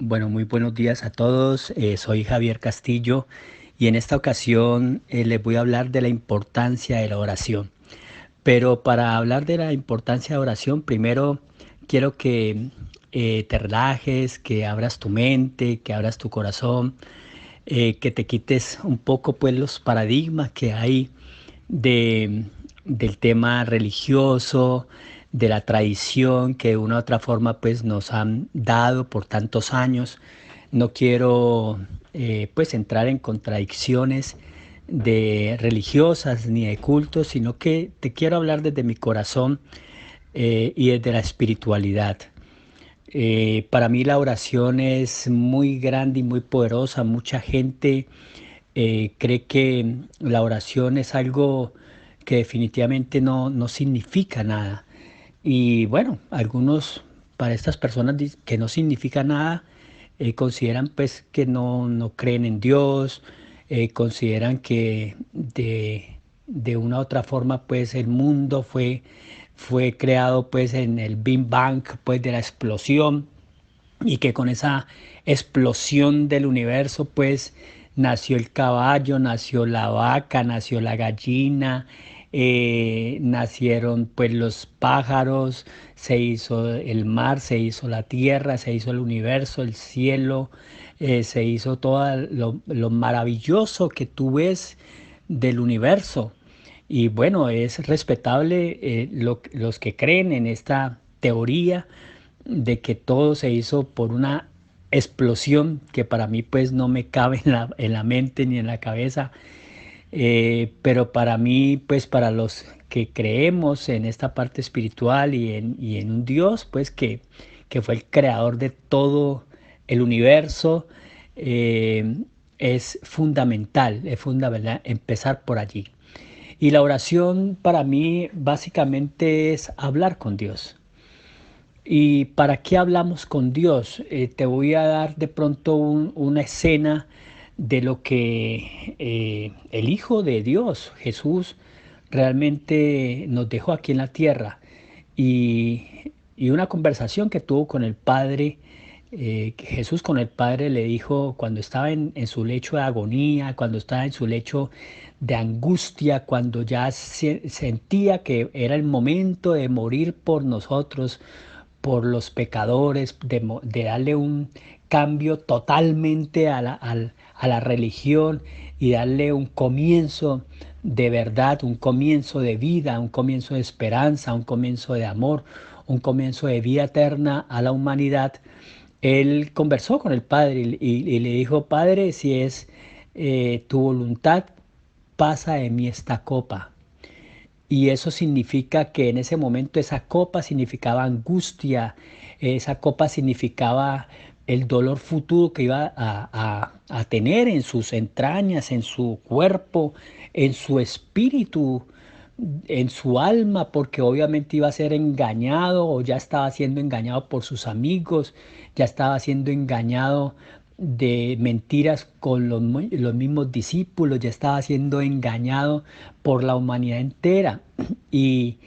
Bueno, muy buenos días a todos. Soy Javier Castillo y en esta ocasión les voy a hablar de la importancia de la oración. Pero para hablar de la importancia de oración, primero quiero que te relajes, que abras tu mente, que abras tu corazón, que te quites un poco pues los paradigmas que hay de, del tema religioso, de la tradición que de una u otra forma pues nos han dado por tantos años. No quiero pues entrar en contradicciones de religiosas ni de cultos, sino que te quiero hablar desde mi corazón y desde la espiritualidad. Para mí la oración es muy grande y muy poderosa. Mucha gente cree que la oración es algo que definitivamente no significa nada. Y bueno, algunos, para estas personas que no significa nada, consideran pues que no creen en Dios, consideran que de una u otra forma pues el mundo fue creado pues en el Big Bang pues de la explosión y que con esa explosión del universo pues nació el caballo, nació la vaca, nació la gallina, nacieron pues los pájaros, se hizo el mar, se hizo la tierra, se hizo el universo, el cielo, se hizo todo lo maravilloso que tú ves del universo. Y bueno, es respetable los que creen en esta teoría de que todo se hizo por una explosión que para mí pues no me cabe en la mente ni en la cabeza, pero para mí pues para los que creemos en esta parte espiritual y en un Dios pues que fue el creador de todo el universo, eh, es fundamental empezar por allí. Y la oración para mí básicamente es hablar con Dios. ¿Y para qué hablamos con Dios? Te voy a dar de pronto una escena de lo que el Hijo de Dios, Jesús, realmente nos dejó aquí en la tierra y una conversación que tuvo con el Padre. Que Jesús con el Padre le dijo cuando estaba en su lecho de agonía, cuando estaba en su lecho de angustia, cuando ya sentía que era el momento de morir por nosotros, por los pecadores, de darle un cambio totalmente a la religión y darle un comienzo de verdad, un comienzo de vida, un comienzo de esperanza, un comienzo de amor, un comienzo de vida eterna a la humanidad. Él conversó con el Padre y le dijo: Padre, si es tu voluntad, pasa de mí esta copa. Y eso significa que en ese momento esa copa significaba angustia, esa copa significaba el dolor futuro que iba a tener en sus entrañas, en su cuerpo, en su espíritu, en su alma, porque obviamente iba a ser engañado o ya estaba siendo engañado por sus amigos, ya estaba siendo engañado de mentiras con los mismos discípulos, ya estaba siendo engañado por la humanidad entera. Y,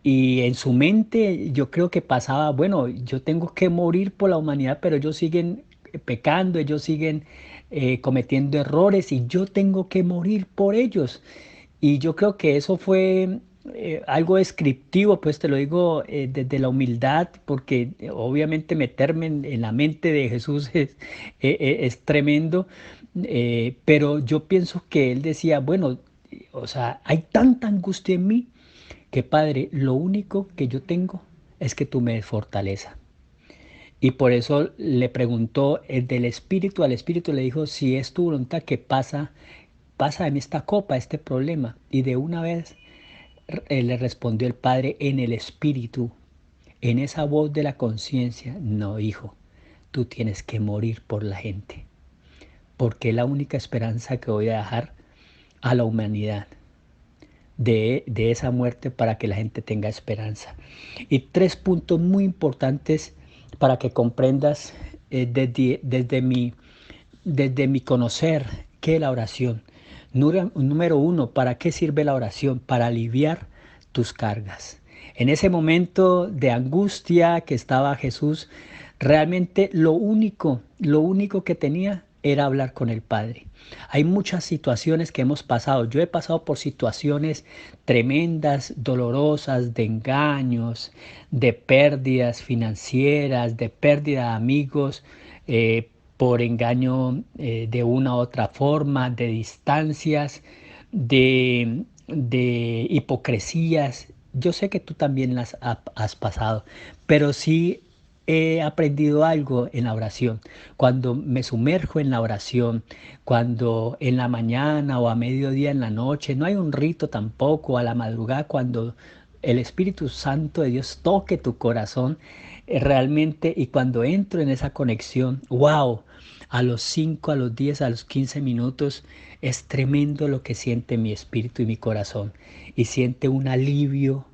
y en su mente yo creo que pasaba, bueno, yo tengo que morir por la humanidad, pero ellos siguen pecando, ellos siguen cometiendo errores y yo tengo que morir por ellos. Y yo creo que eso fue algo descriptivo, pues te lo digo desde la humildad, porque obviamente meterme en la mente de Jesús es tremendo, pero yo pienso que él decía, bueno, o sea, hay tanta angustia en mí que Padre, lo único que yo tengo es que tú me des fortaleza. Y por eso le preguntó el del Espíritu al Espíritu, le dijo, si es tu voluntad que pasa de mí esta copa, este problema. Y de una vez le respondió el Padre en el Espíritu, en esa voz de la conciencia, no, hijo, tú tienes que morir por la gente, porque es la única esperanza que voy a dejar a la humanidad de esa muerte para que la gente tenga esperanza. Y tres puntos muy importantes para que comprendas desde mi conocer qué es la oración. Número uno, ¿para qué sirve la oración? Para aliviar tus cargas. En ese momento de angustia que estaba Jesús Realmente lo único que tenía era hablar con el Padre. Hay muchas situaciones que hemos pasado. Yo he pasado por situaciones tremendas, dolorosas, de engaños, de pérdidas financieras, de pérdida de amigos, por engaño de una u otra forma, de distancias, de hipocresías. Yo sé que tú también las has pasado, pero sí he aprendido algo en la oración. Cuando me sumerjo en la oración, cuando en la mañana o a mediodía en la noche, no hay un rito tampoco, a la madrugada, cuando el Espíritu Santo de Dios toque tu corazón realmente, y cuando entro en esa conexión, wow, a los 5, a los 10, a los 15 minutos, es tremendo lo que siente mi espíritu y mi corazón. Y siente un alivio,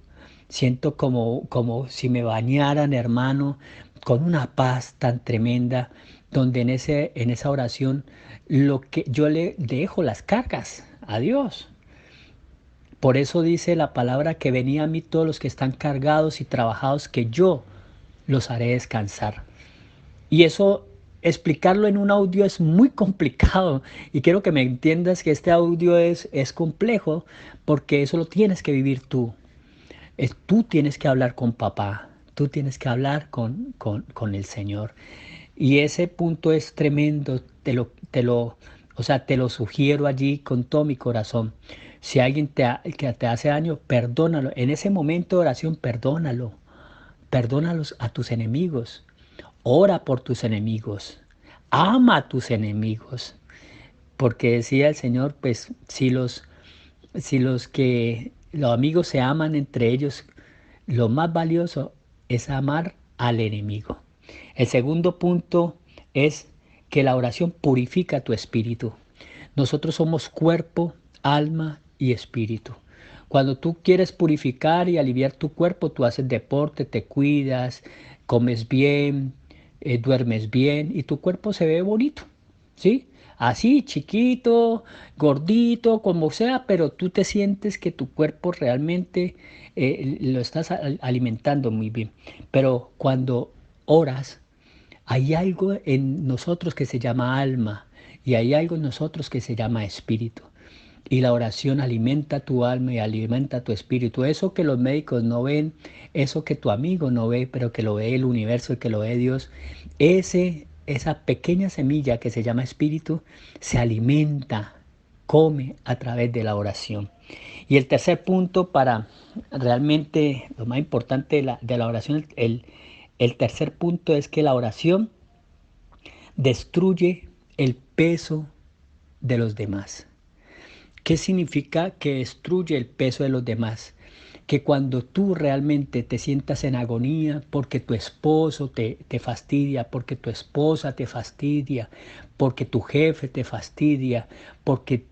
siento como si me bañaran, hermano, con una paz tan tremenda, donde en esa oración lo que yo le dejo las cargas a Dios. Por eso dice la palabra que venía a mí todos los que están cargados y trabajados, que yo los haré descansar. Y eso, explicarlo en un audio es muy complicado. Y quiero que me entiendas que este audio es complejo, porque eso lo tienes que vivir tú. Tú tienes que hablar con papá, tú tienes que hablar con el Señor. Y ese punto es tremendo, o sea, te lo sugiero allí con todo mi corazón. Si alguien que te hace daño, perdónalo. En ese momento de oración, perdónalo. Perdónalos a tus enemigos. Ora por tus enemigos. Ama a tus enemigos. Porque decía el Señor, pues si los amigos se aman entre ellos, lo más valioso es amar al enemigo. El segundo punto es que la oración purifica tu espíritu. Nosotros somos cuerpo, alma y espíritu. Cuando tú quieres purificar y aliviar tu cuerpo, tú haces deporte, te cuidas, comes bien, duermes bien y tu cuerpo se ve bonito, ¿sí? Así, chiquito, gordito, como sea, pero tú te sientes que tu cuerpo realmente lo estás alimentando muy bien. Pero cuando oras, hay algo en nosotros que se llama alma y hay algo en nosotros que se llama espíritu. Y la oración alimenta tu alma y alimenta tu espíritu. Eso que los médicos no ven, eso que tu amigo no ve, pero que lo ve el universo y que lo ve Dios, esa pequeña semilla que se llama espíritu se alimenta, come a través de la oración. Y el tercer punto, para realmente lo más importante de la oración, el tercer punto es que la oración destruye el peso de los demás. ¿Qué significa que destruye el peso de los demás? Que cuando tú realmente te sientas en agonía porque tu esposo te fastidia, porque tu esposa te fastidia, porque tu jefe te fastidia, porque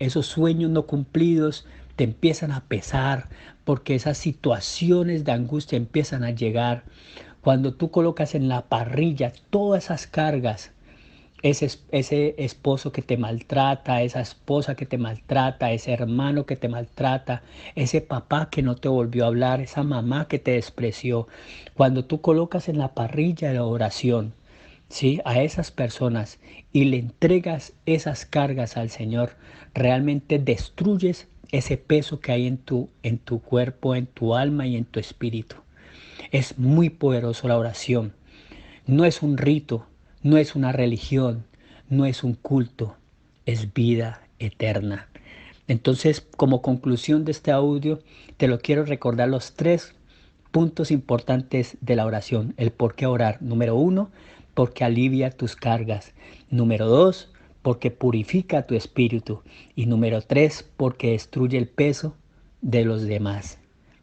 esos sueños no cumplidos te empiezan a pesar, porque esas situaciones de angustia empiezan a llegar, cuando tú colocas en la parrilla todas esas cargas, ese esposo que te maltrata, esa esposa que te maltrata, ese hermano que te maltrata, ese papá que no te volvió a hablar, esa mamá que te despreció. Cuando tú colocas en la parrilla de la oración, ¿sí?, a esas personas y le entregas esas cargas al Señor, realmente destruyes ese peso que hay en tu cuerpo, en tu alma y en tu espíritu. Es muy poderoso la oración. No es un rito, no es una religión, no es un culto, es vida eterna. Entonces, como conclusión de este audio, te lo quiero recordar los tres puntos importantes de la oración. El por qué orar. Número 1, porque alivia tus cargas. Número 2, porque purifica tu espíritu. Y número 3, porque destruye el peso de los demás.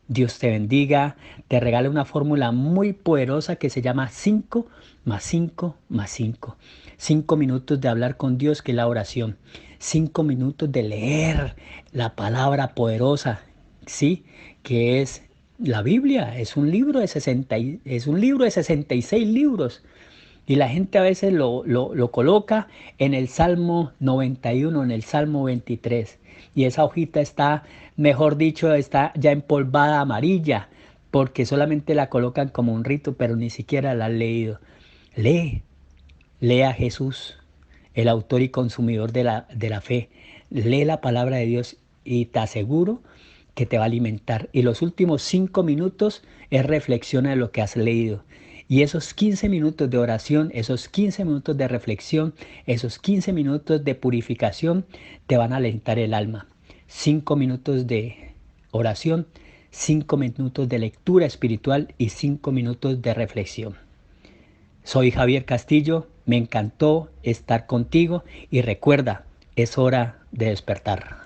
Dios te bendiga, te regala una fórmula muy poderosa que se llama 5 más 5 más 5. 5 minutos de hablar con Dios, que es la oración. 5 minutos de leer la palabra poderosa, ¿sí?, que es la Biblia. Es un libro de 66 libros. Y la gente a veces lo coloca en el Salmo 91, en el Salmo 23. Y esa hojita está, mejor dicho, está ya empolvada amarilla, porque solamente la colocan como un rito, pero ni siquiera la han leído. Lee, lee a Jesús, el autor y consumidor de la fe. Lee la palabra de Dios y te aseguro que te va a alimentar. Y los últimos 5 minutos es reflexiona de lo que has leído. Y esos 15 minutos de oración, esos 15 minutos de reflexión, esos 15 minutos de purificación te van a alentar el alma. 5 minutos de oración, 5 minutos de lectura espiritual y 5 minutos de reflexión. Soy Javier Castillo, me encantó estar contigo y recuerda, es hora de despertar.